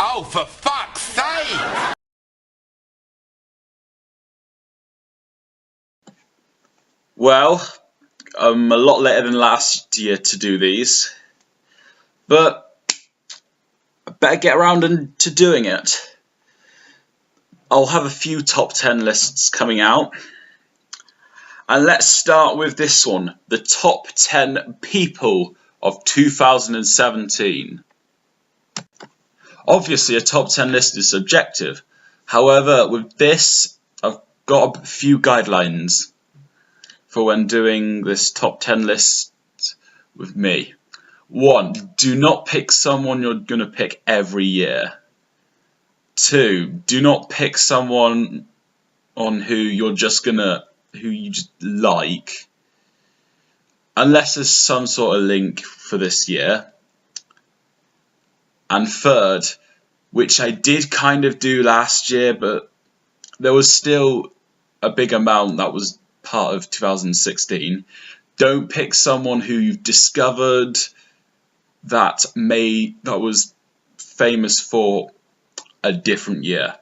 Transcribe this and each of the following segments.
Oh, for fuck's sake! Well, I'm a lot later than last year to do these, but I better get around to doing it. I'll have a few top 10 lists coming out, and let's start with this one, the top 10 people of 2017. Obviously, a top 10 list is subjective. However, with this, I've got a few guidelines for when doing this top 10 list with me. 1. Do not pick someone you're going to pick every year. 2. Do not pick someone on who you just like, unless there's some sort of link for this year. And 3rd, which I did kind of do last year, but there was still a big amount that was part of 2016. Don't pick someone who you've discovered that was famous for a different year.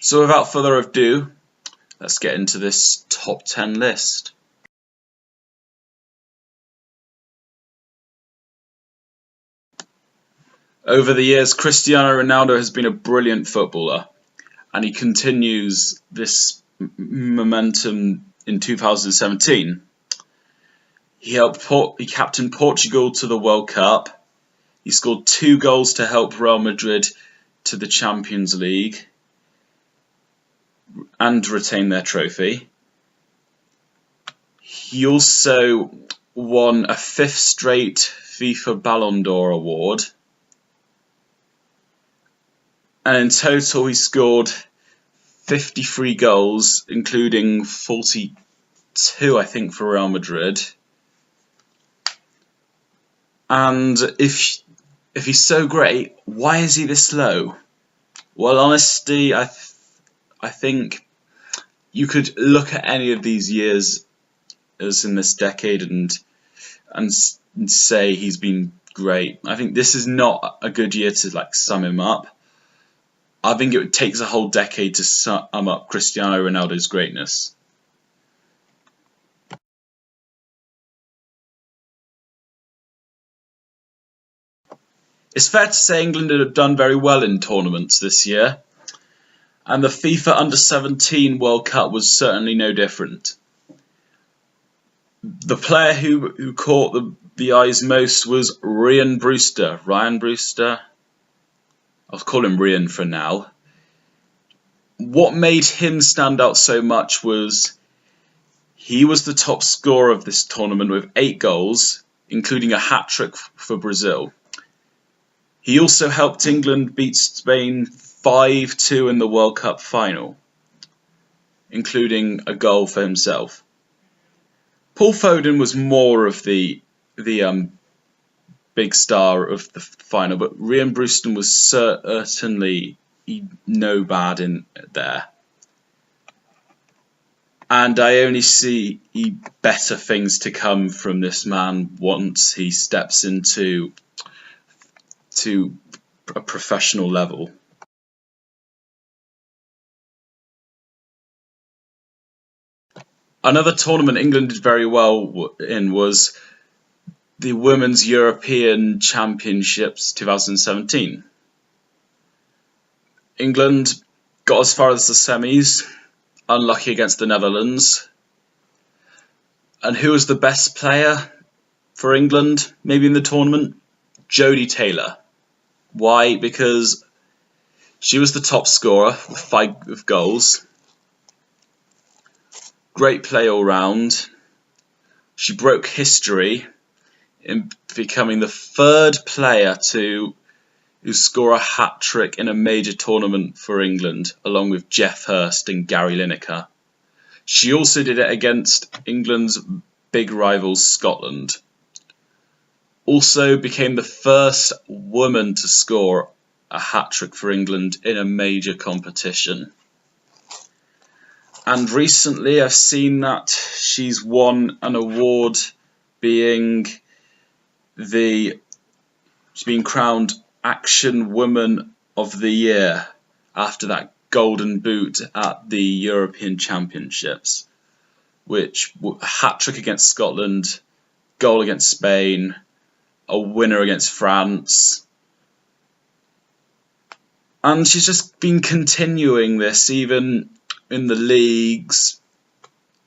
So without further ado, let's get into this top 10 list. Over the years, Cristiano Ronaldo has been a brilliant footballer, and he continues this momentum in 2017. He captained Portugal to the World Cup. He scored 2 goals to help Real Madrid to the Champions League and retain their trophy. He also won a 5th straight FIFA Ballon d'Or award. And in total, he scored 53 goals, including 42, I think, for Real Madrid. And if he's so great, why is he this low? Well, honestly, I think you could look at any of these years as in this decade and say he's been great. I think this is not a good year to sum him up. I think it takes a whole decade to sum up Cristiano Ronaldo's greatness. It's fair to say England have done very well in tournaments this year, and the FIFA Under-17 World Cup was certainly no different. The player who caught the eyes most was Ryan Brewster. I'll call him Ryan for now. What made him stand out so much was he was the top scorer of this tournament with 8 goals, including a hat-trick for Brazil. He also helped England beat Spain 5-2 in the World Cup final, including a goal for himself. Paul Foden was more of the big star of the final, but Ryan Brewster was certainly no bad in there. And I only see better things to come from this man once he steps into a professional level. Another tournament England did very well in was the Women's European Championships 2017. England got as far as the semis, unlucky against the Netherlands. And who was the best player for England, maybe in the tournament? Jodie Taylor. Why? Because she was the top scorer with 5 goals. Great play all round. She broke history in becoming the 3rd player to score a hat-trick in a major tournament for England, along with Geoff Hurst and Gary Lineker. She also did it against England's big rivals, Scotland. Also became the first woman to score a hat-trick for England in a major competition. And recently I've seen that she's won an award she's been crowned Action Woman of the Year after that golden boot at the European Championships, which a hat-trick against Scotland, goal against Spain, a winner against France. And she's just been continuing this even in the leagues,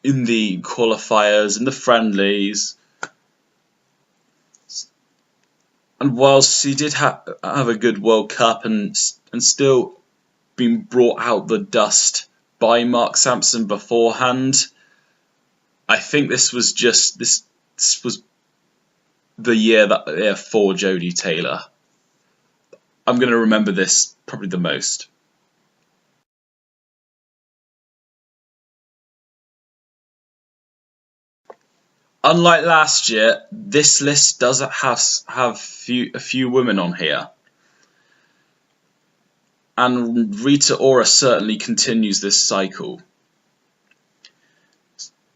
in the qualifiers, in the friendlies. And whilst she did have a good World Cup and still been brought out the dust by Mark Sampson beforehand, I think this was the year for Jodie Taylor. I'm going to remember this probably the most. Unlike last year, this list does have a few women on here. And Rita Ora certainly continues this cycle.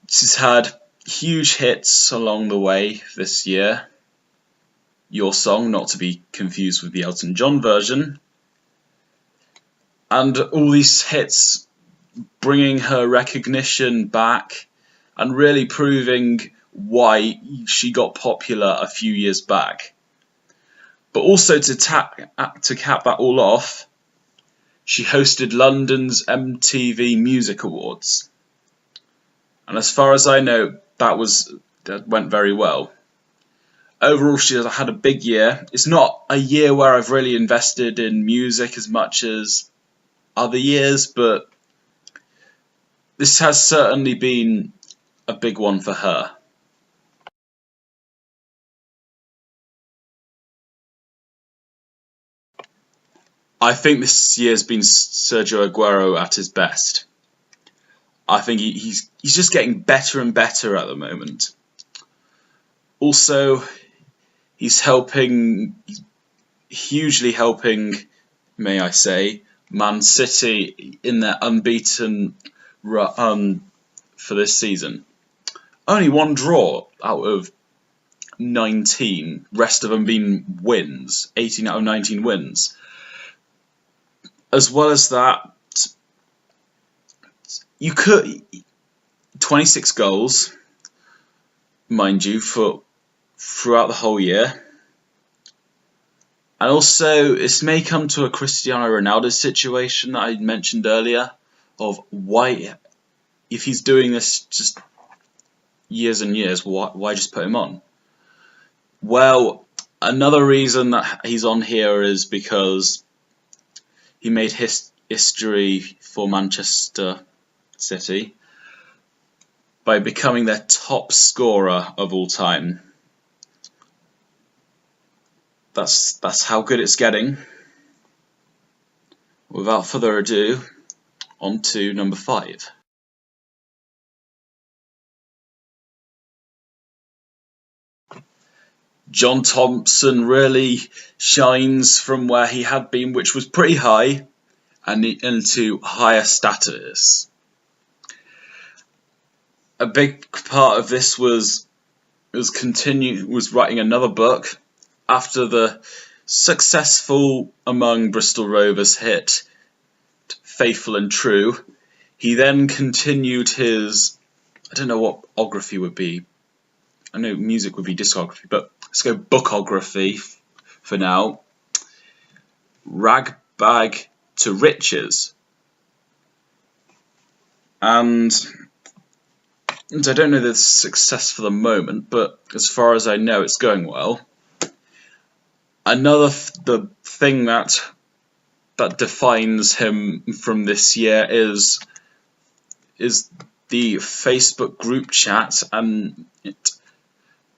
She's had huge hits along the way this year. Your Song, not to be confused with the Elton John version. And all these hits bringing her recognition back and really proving why she got popular a few years back. But also to cap that all off, she hosted London's MTV Music Awards. And as far as I know, that went very well. Overall, she had a big year. It's not a year where I've really invested in music as much as other years, but this has certainly been a big one for her. I think this year's been Sergio Aguero at his best. I think he's just getting better and better at the moment. Also, he's hugely helping, may I say, Man City in their unbeaten run for this season. Only one draw out of 19, rest of them being wins, 18 out of 19 wins. As well as that, 26 goals, mind you, throughout the whole year. And also, this may come to a Cristiano Ronaldo situation that I mentioned earlier, of why, if he's doing this just years and years, why just put him on? Well, another reason that he's on here is because he made history for Manchester City by becoming their top scorer of all time. That's how good it's getting. Without further ado, on to number 5. John Thompson really shines from where he had been, which was pretty high, and into higher status. A big part of this was writing another book after the successful among Bristol Rovers hit Faithful and True. He then continued his, I don't know what ography would be. I know music would be discography, but let's go bookography for now. Ragbag to Riches. And I don't know the success for the moment, but as far as I know, it's going well. The thing that defines him from this year is the Facebook group chat and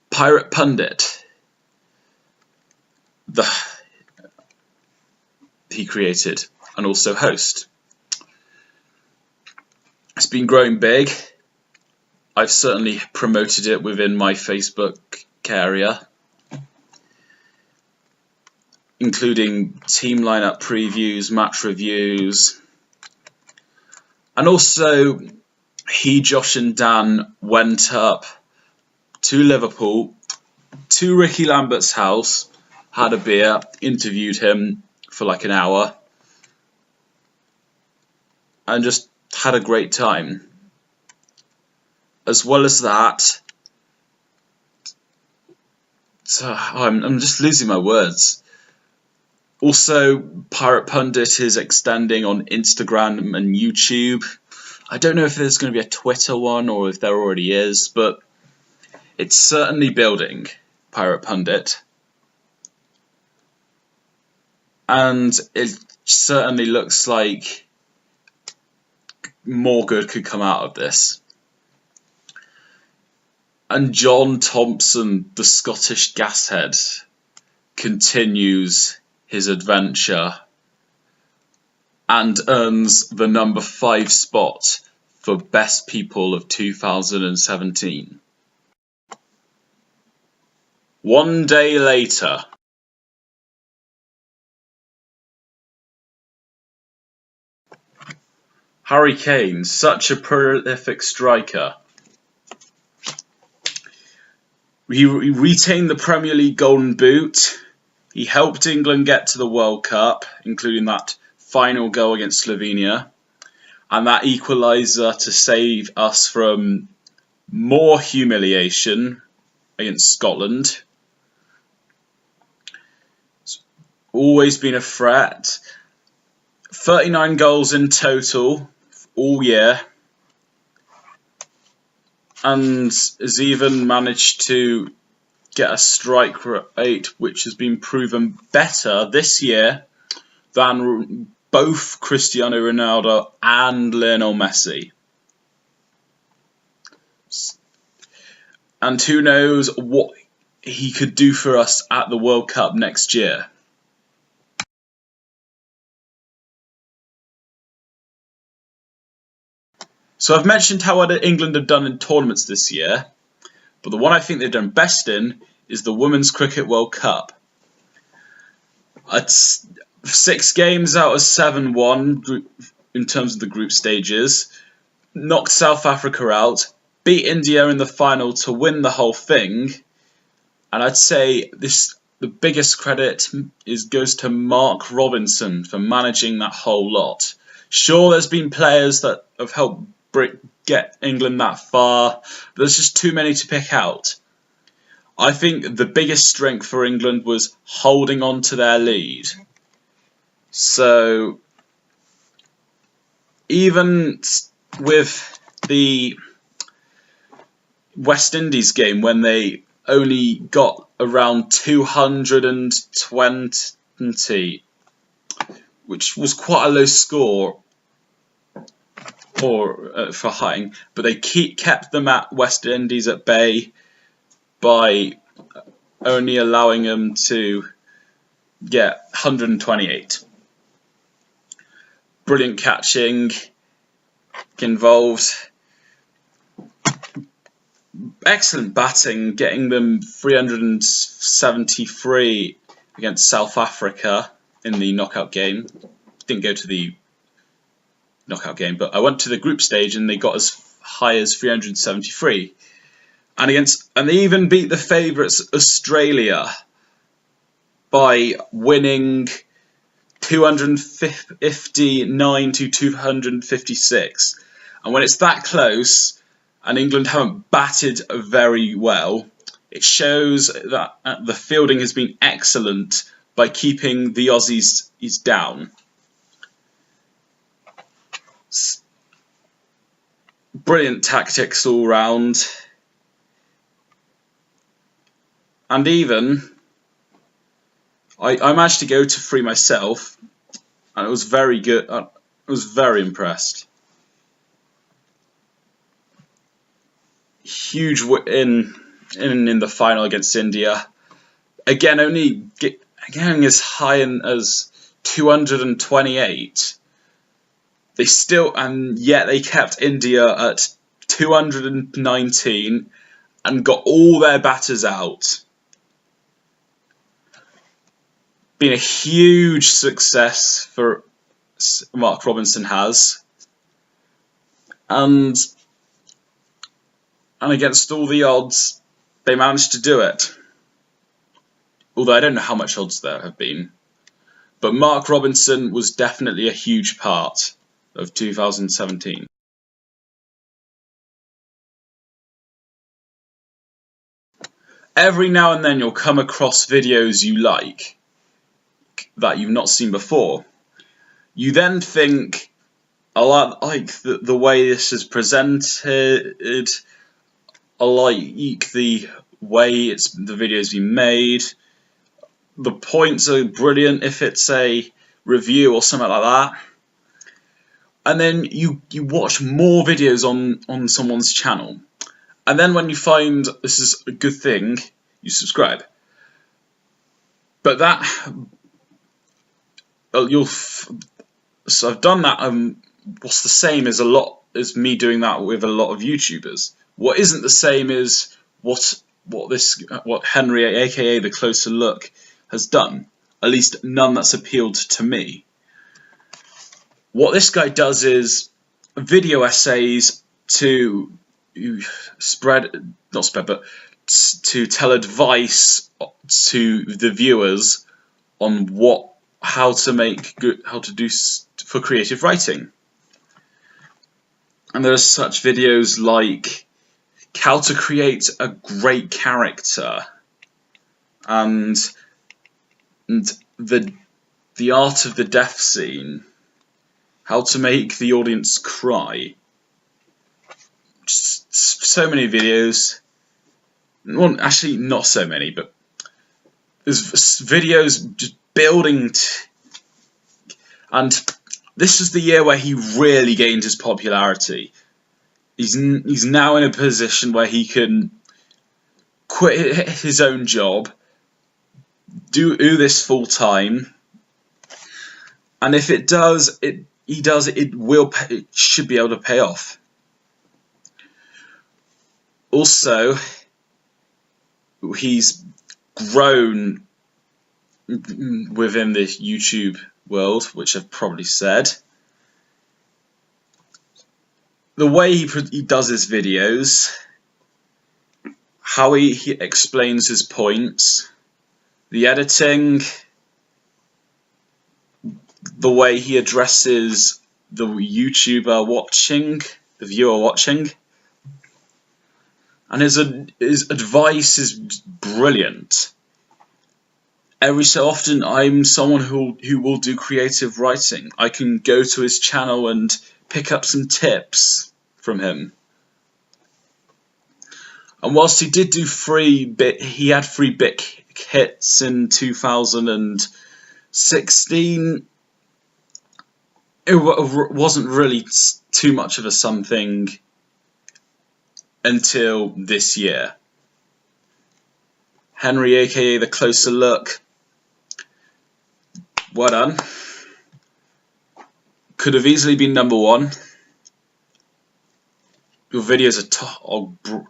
Pirate Pundit he created and also host. It's been growing big. I've certainly promoted it within my Facebook area, including team lineup previews, match reviews, and also Josh and Dan went up to Liverpool, to Ricky Lambert's house, had a beer, interviewed him for like an hour, and just had a great time. As well as that, I'm just losing my words. Also, Pirate Pundit is extending on Instagram and YouTube. I don't know if there's going to be a Twitter one or if there already is, but it's certainly building, Pirate Pundit. And it certainly looks like more good could come out of this. And John Thompson, the Scottish gashead, continues his adventure and earns the number 5 spot for Best People of 2017. One day later. Harry Kane, such a prolific striker. He retained the Premier League Golden Boot. He helped England get to the World Cup, including that final goal against Slovenia, and that equaliser to save us from more humiliation against Scotland. It's always been a threat. 39 goals in total all year, and has even managed to get a strike rate which has been proven better this year than both Cristiano Ronaldo and Lionel Messi. And who knows what he could do for us at the World Cup next year. So I've mentioned how well England have done in tournaments this year, but the one I think they've done best in is the Women's Cricket World Cup. It's 6 games out of 7 won in terms of the group stages, knocked South Africa out, beat India in the final to win the whole thing, and I'd say the biggest credit goes to Mark Robinson for managing that whole lot. Sure, there's been players that have helped get England that far, but there's just too many to pick out. I think the biggest strength for England was holding on to their lead. So even with the West Indies game, when they only got around 220, which was quite a low score for hitting, but they kept them at West Indies at bay by only allowing them to get 128. Brilliant catching involved. Excellent batting, getting them 373 against South Africa in the knockout game. Didn't go to the knockout game, but I went to the group stage and they got as high as 373. And they even beat the favourites Australia by winning 259 to 256. And when it's that close and England haven't batted very well, it shows that the fielding has been excellent by keeping the Aussies down. Brilliant tactics all round. And even I managed to go to 3 myself, and it was very good. I was very impressed. Huge win in the final against India. Again, only getting as high as 228. Yet they kept India at 219 and got all their batters out. Been a huge success for Mark Robinson has, and against all the odds, they managed to do it. although I don't know how much odds there have been. But Mark Robinson was definitely a huge part of 2017. Every now and then you'll come across videos you like that you've not seen before. You then think, I like the way this is presented, I like the way the video's been made, the points are brilliant if it's a review or something like that. And then you watch more videos on someone's channel. And then when you find this is a good thing, you subscribe. But that so I've done that. What's the same as me doing that with a lot of YouTubers. What isn't the same is what Henry, aka The Closer Look, has done. At least none that's appealed to me. What this guy does is video essays to to tell advice to the viewers on how to do for creative writing. And there are such videos like how to create a great character and the art of the death scene, how to make the audience cry. Just so many videos. Well, actually not so many, but there's videos just building and this is the year where he really gained his popularity. He's now in a position where he can quit his own job, do this full time, and if it should be able to pay off. Also, he's grown within this YouTube world, which I've probably said. The way he does his videos, how he explains his points, the editing, the way he addresses the viewer watching, and his advice is brilliant. Every so often, I'm someone who will do creative writing. I can go to his channel and pick up some tips from him. And whilst he did do he had free bit hits in 2016. It wasn't really too much of a something until this year. Henry, aka The Closer Look. Well done. Could have easily been #1. Your videos are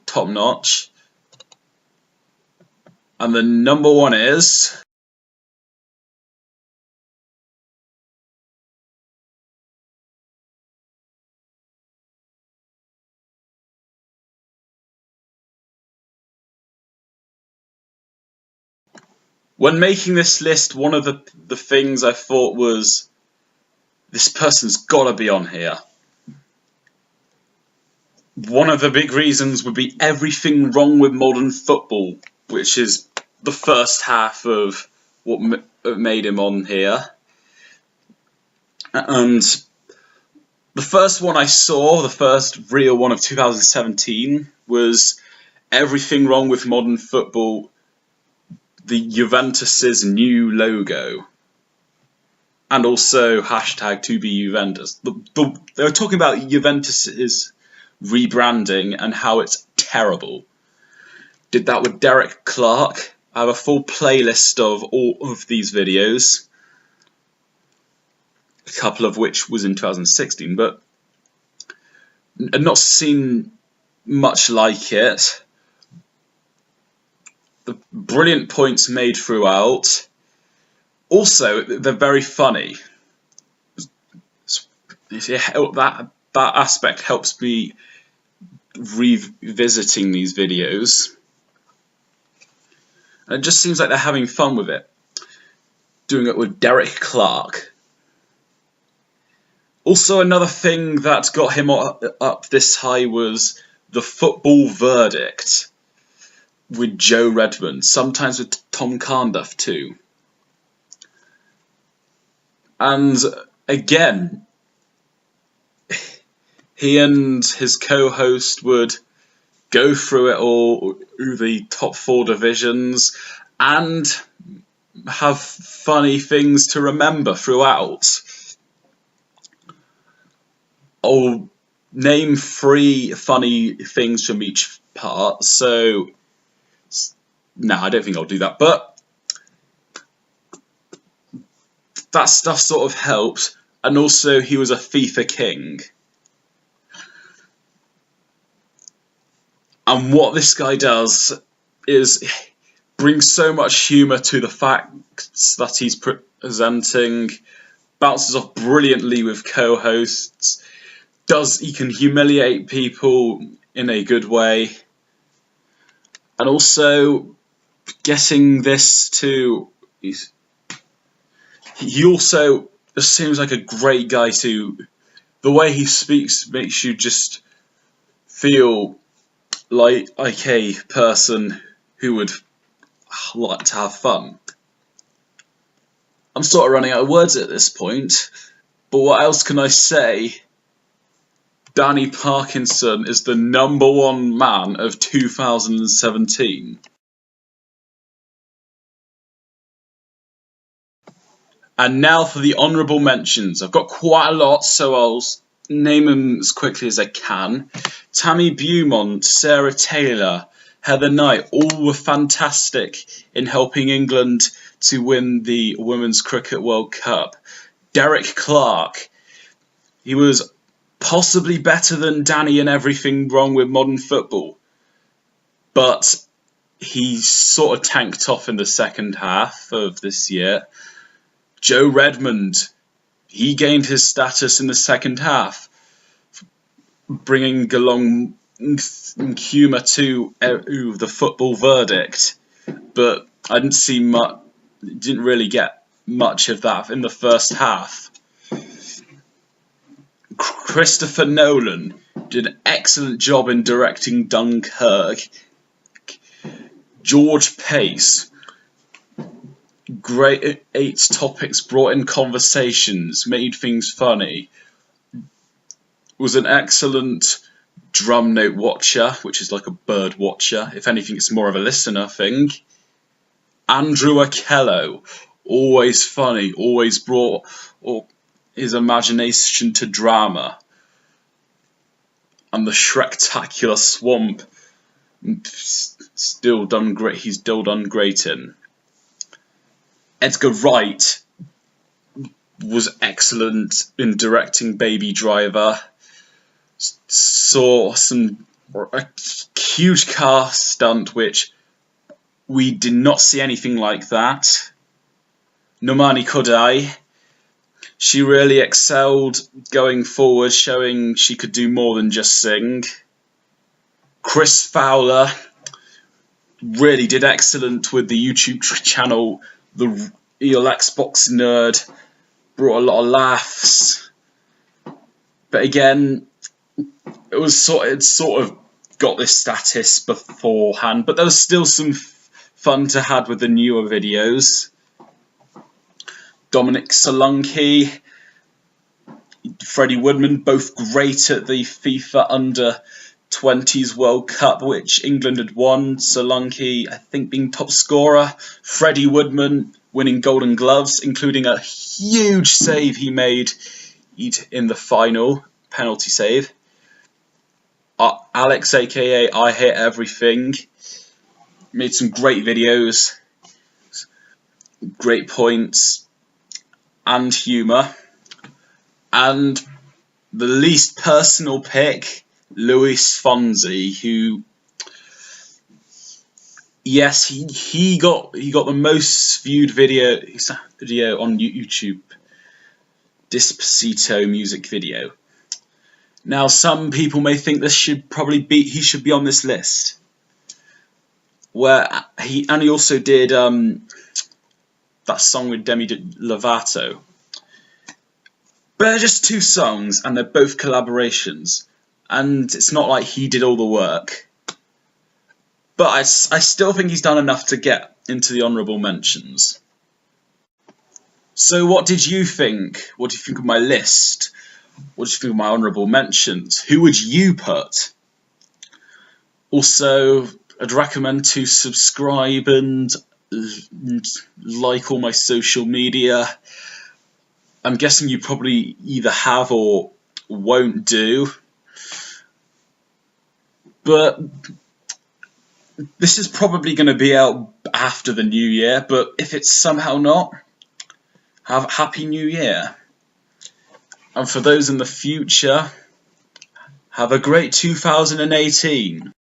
top notch. And the #1 is... When making this list, one of the things I thought was, this person's gotta be on here. One of the big reasons would be Everything Wrong with Modern Football, which is the first half of what made him on here. And the first one I saw, the first real one of 2017, was Everything Wrong with Modern Football, the Juventus's new logo, and also #ToBeJuventus. They were talking about Juventus's rebranding and how it's terrible. Did that with Derek Clark. I have a full playlist of all of these videos, a couple of which was in 2016, but I've not seen much like it. The brilliant points made throughout. Also, they're very funny. That aspect helps me revisiting these videos. And it just seems like they're having fun with it. Doing it with Derek Clark. Also, another thing that got him up this high was The Football Verdict with Joe Redmond, sometimes with Tom Carnduff too. And again, he and his co-host would go through it all, through the top 4 divisions, and have funny things to remember throughout. I'll name 3 funny things from each part, so no, I don't think I'll do that, but that stuff sort of helped, and also he was a FIFA king. And what this guy does is bring so much humour to the facts that he's presenting, bounces off brilliantly with co-hosts, he can humiliate people in a good way, and also getting this to, he also just seems like a great guy too. The way he speaks makes you just feel like a person who would like to have fun. I'm sort of running out of words at this point, but what else can I say? Danny Parkinson is the #1 man of 2017. And now for the honourable mentions. I've got quite a lot, so I'll name them as quickly as I can. Tammy Beaumont, Sarah Taylor, Heather Knight, all were fantastic in helping England to win the Women's Cricket World Cup. Derek Clark, he was possibly better than Danny in everything wrong with modern football, but he sort of tanked off in the second half of this year. Joe Redmond, he gained his status in the second half, bringing along humour to the Football Verdict, but I didn't really get much of that in the first half. Christopher Nolan did an excellent job in directing Dunkirk. George Pace, great 8 topics, brought in conversations, made things funny. Was an excellent drum note watcher, which is like a bird watcher. If anything, it's more of a listener thing. Andrew Okello, always funny, always brought his imagination to drama. And the Shrektacular Swamp, still done great. He's still done great in. Edgar Wright was excellent in directing Baby Driver. Saw a huge car stunt, which we did not see anything like that. Normani Kodai, she really excelled going forward, showing she could do more than just sing. Chris Fowler really did excellent with the YouTube channel, The Real Xbox Nerd, brought a lot of laughs. But again, it sort of got this status beforehand, but there was still some fun to have with the newer videos. Dominic Solanke, Freddie Woodman, both great at the FIFA Under-20s World Cup, which England had won. Solanke, I think, being top scorer. Freddie Woodman winning Golden Gloves, including a huge save he made in the final, penalty save. Alex, aka I Hate Everything, made some great videos, great points, and humour. And the least personal pick, Luis Fonsi, who, yes, he got the most viewed video on YouTube, Despacito music video. Now, some people may think he should be on this list. where he also did that song with Demi Lovato. But they're just 2 songs, and they're both collaborations, and it's not like he did all the work. But I still think he's done enough to get into the honourable mentions. So what did you think? What do you think of my list? What do you think of my honourable mentions? Who would you put? Also, I'd recommend to subscribe and like all my social media. I'm guessing you probably either have or won't do. But this is probably going to be out after the new year, but if it's somehow not, have a happy new year. And for those in the future, have a great 2018.